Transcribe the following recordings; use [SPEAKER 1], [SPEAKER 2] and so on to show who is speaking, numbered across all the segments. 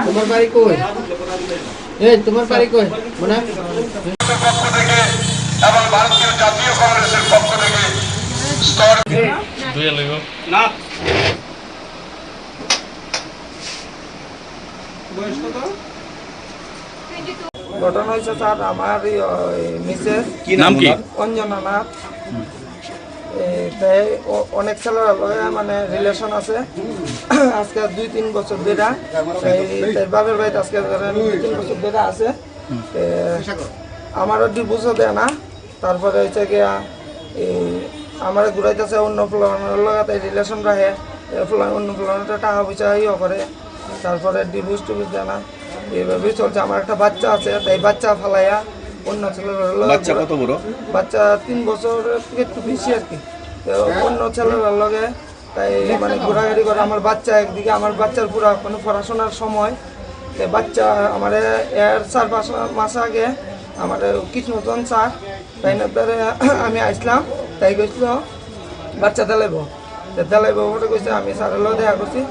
[SPEAKER 1] তোমার বাড়ি কই? এই তোমার বাড়ি কই? মনে
[SPEAKER 2] পক্ষ থেকে এবং ভারতীয় জাতীয় কংগ্রেসের পক্ষ থেকে স্তর না
[SPEAKER 3] ঘটনা হয়েছে স্যার আমার মিসেস
[SPEAKER 4] নাম কি?
[SPEAKER 3] অঞ্জনা নাথ। তাই অনেক ছেলের মানে রিলেশন আছে আজকে 2-3 বছর ধরে। তাই বাপের বাড়িতে আজকে 2-3 বছর ধরে আছে। আমারও ডিভোর্সও দেয় না। তারপরে হচ্ছে গিয়া আমার ঘুরাইতেছে অন্য প্লানের লগাতে রিলেশন রাখে, অন্য প্লানের টাকা পয়সা ইয়ে করে। তারপরে ডিভোর্স টিভোর্স দেয় না, এইভাবেই চলছে। আমার একটা বাচ্চা আছে, তাই বাচ্চা ফালাইয়া অন্য ছেলের
[SPEAKER 4] বাচ্চা কত বড়?
[SPEAKER 3] বাচ্চা 3 বছরের থেকে একটু বেশি আর কি। তো অন্য ছেলের লগে তাই মানে ঘোরাঘুরি করে। আমার বাচ্চা একদিকে, আমার বাচ্চার পুরা কোনো পড়াশোনার সময়। বাচ্চা আমার এর 4-5 মাস আগে আমার কৃষ্ণচন্দ্র স্যার তাই ধরে আমি আসলাম। তাই গেছিল বাচ্চা দেলাইব বলে কইছে। আমি স্যারের লোক দেখা করছি।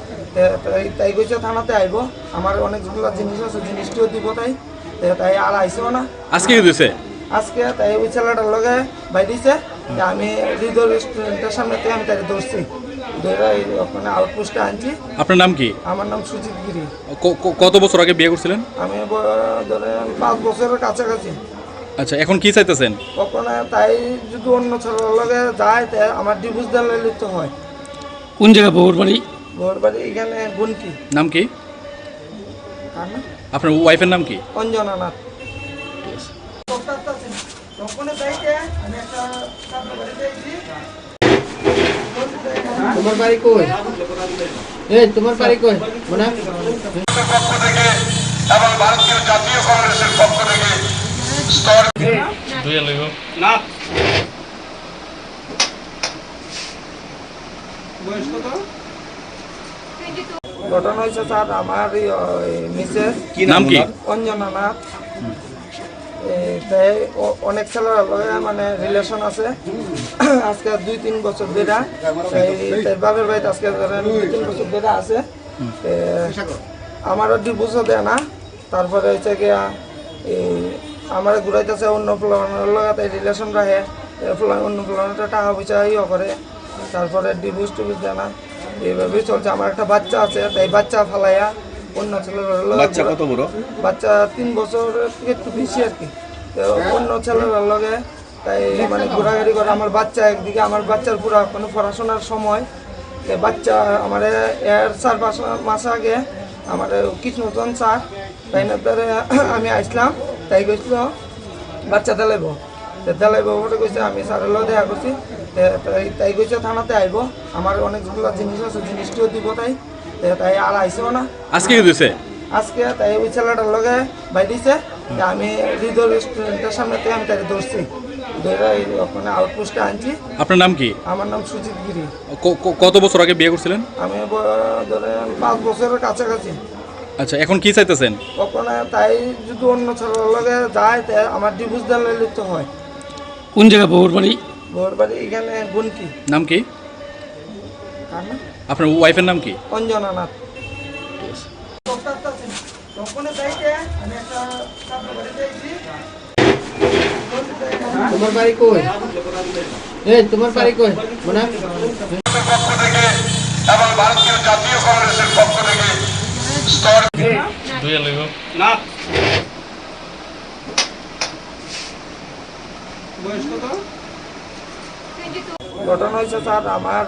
[SPEAKER 3] তাই কইছে থানাতে আইব, আমার অনেকগুলো জিনিস আছে, জিনিসটিও দিব। তাই আর আইসেও না।
[SPEAKER 4] আজকে কি দিছে?
[SPEAKER 3] আজকে তাই ওই ছেলেটার লগে বাই দিছে। আমি হৃদয় রেস্টুরেন্টের সামনে থেকে আমি তাকে ধরছি, ধরে ওখানে আউটপোস্টে আনছি।
[SPEAKER 4] আপনার নাম কি?
[SPEAKER 3] আমার নাম সুজিত গিরি।
[SPEAKER 4] কত বছর আগে বিয়ে করছিলেন?
[SPEAKER 3] আমি ধরেন 5 বছরের কাছাকাছি।
[SPEAKER 4] আচ্ছা, এখন কি চাইতেছেন?
[SPEAKER 3] ওখানে তাই যদি অন্য ছেলের লগে যায় তাই আমার ডিভোর্স দিলে লিপ্ত হয়।
[SPEAKER 5] কোন জায়গা বউর বাড়ি?
[SPEAKER 3] বউর বাড়ি এখানে গুনকি।
[SPEAKER 4] নাম কি
[SPEAKER 3] কার নাম?
[SPEAKER 4] আপনার ওয়াইফের নাম কি?
[SPEAKER 3] অঞ্জনা নাথ। ওখানে যাইতে আমি একটা ছাত্র বাড়িতে আইছি।
[SPEAKER 1] তোমার বাড়ি কই? এই তোমার বাড়ি কই? মনে
[SPEAKER 2] পক্ষ থেকে এবং ভারতীয় জাতীয় কংগ্রেসের পক্ষ থেকে স্তর না
[SPEAKER 3] ঘটনা হয়েছে স্যার আমার মিসেস
[SPEAKER 4] নাম কি?
[SPEAKER 3] অঞ্জনা নাথ। তাই অনেক ছেলের মানে রিলেশন আছে আজকে 2-3 বছর ধরে। তাই বাপের বাড়িতে আজকে 2-3 বছর ধরে আছে। আমারও ডিভোর্সও দেয় না। তারপরে হচ্ছে গিয়া আমার ঘুরাইতেছে অন্য প্লানের লগাতে রিলেশন রাখে, অন্য প্লানের টাকা পয়সা ইয়ে করে। তারপরে ডিভোর্স টিভোর্স দেয় না, এইভাবেই চলছে। আমার একটা বাচ্চা আছে, তাই বাচ্চা ফালাইয়া অন্য ছেলের
[SPEAKER 4] বাচ্চা কত বড়?
[SPEAKER 3] বাচ্চা 3 বছরের থেকে একটু বেশি আর কি। তো অন্য ছেলের লগে তাই মানে ঘোরাঘুরি করে। আমার বাচ্চা একদিকে, আমার বাচ্চার পুরা কোনো পড়াশোনার সময়। বাচ্চা আমার এর 4-5 মাস আগে আমার কৃষ্ণচন্দ্র স্যার তাই ধরে আমি আসলাম। তাই গেছিল বাচ্চা দেলাইব বলে কইছে। আমি স্যারের লোক দেখা করছি। তাই কইছে থানাতে আইব, আমার অনেকগুলো জিনিস আছে, জিনিসটিও দিব। তাই আর আইসেও না।
[SPEAKER 4] আজকে কি দিছে?
[SPEAKER 3] আজকে তাই ওই ছেলেটার লগে বাই দিছে। আমি হৃদয় রেস্টুরেন্টের সামনে থেকে আমি তাকে ধরছি, ধরে ওখানে আউটপোস্টে আনছি।
[SPEAKER 4] আপনার নাম কি?
[SPEAKER 3] আমার নাম সুজিত গিরি।
[SPEAKER 4] কত বছর আগে বিয়ে করছিলেন?
[SPEAKER 3] আমি ধরেন 5 বছরের কাছাকাছি।
[SPEAKER 4] আচ্ছা, এখন কি চাইতেছেন?
[SPEAKER 3] ওখানে তাই যদি অন্য ছেলের লগে যায় তাই আমার ডিভোর্স দিলে লিপ্ত হয়।
[SPEAKER 5] কোন জায়গা বউর বাড়ি?
[SPEAKER 3] বউর বাড়ি এখানে গুনকি।
[SPEAKER 4] নাম কি?
[SPEAKER 3] কার নাম?
[SPEAKER 4] আপনার ওয়াইফের নাম কি?
[SPEAKER 3] অঞ্জনা নাথ। ওখানে যাইতে আমি একটা ছাত্র বাড়িতে আইছি।
[SPEAKER 1] তোমার বাড়ি কই? এই তোমার বাড়ি কই? মনে
[SPEAKER 2] পক্ষ থেকে এবং ভারতীয় জাতীয় কংগ্রেসের পক্ষ থেকে স্তর না
[SPEAKER 3] ঘটনা হয়েছে স্যার আমার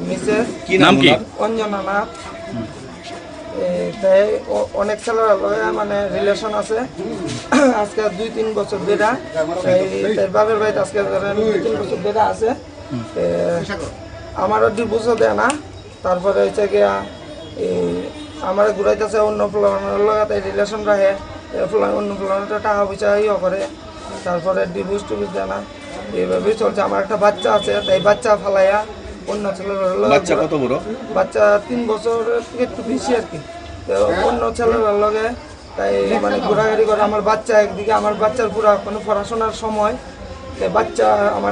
[SPEAKER 3] মিসেস
[SPEAKER 4] নাম কি?
[SPEAKER 3] অঞ্জনা নাথ। তাই অনেক ছেলের মানে রিলেশন আছে আজকে 2-3 বছর ধরে। তাই বাপের বাড়িতে আজকে 2-3 বছর ধরে আছে। আমারও ডিভোর্সও দেয় না। তারপরে হচ্ছে গিয়া আমার ঘুরাইতেছে অন্য প্লানের লগাতে রিলেশন রাখে, অন্য প্লানের টাকা পয়সা ইয়ে করে। তারপরে ডিভোর্স টিভোর্স দেয় না, এইভাবেই চলছে। আমার একটা বাচ্চা আছে, তাই বাচ্চা ফালাইয়া অন্য ছেলের
[SPEAKER 4] বাচ্চা কত বড়?
[SPEAKER 3] বাচ্চা 3 বছরের থেকে একটু বেশি আর কি। তো অন্য ছেলের লগে তাই মানে ঘোরাঘুরি করে। আমার বাচ্চা একদিকে, আমার বাচ্চার পুরা কোনো পড়াশোনার সময়। বাচ্চা আমার